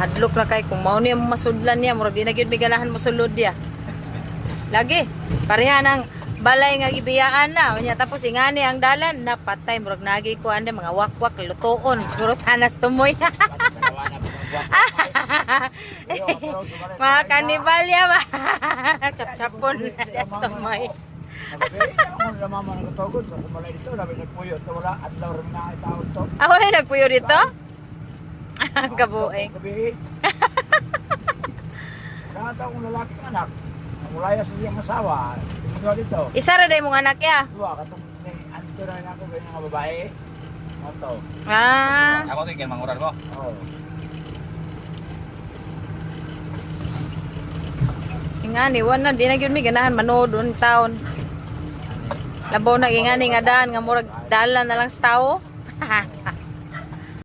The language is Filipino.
Mahadlok na kay kung mao niya masudlan niya murag di na gyud miganahan mosulod dia. Lagi pareha ng balay nga gibiyaan na unya tapos ingani ang dalan napatay murag nagi ko ande mga wakwak lutoon siguro tanas tumoy. Mga kanibal ya ba. Chap-chapon das tumoy. Ako na nagpuyo dito? Kabuay. Kaya akong lalaki ng anak. Mulaya sa siyang asawa. Ito dito. Isa ra day mong anak ya. Dua katong andito na ako ng mga babae. Ato. Ah. Ako tingin manguran mo. Oh. Ingani wana di na gyud mi ganahan manood un taon. Labaw na ingani nga daan nga murag dalan na lang sa tao.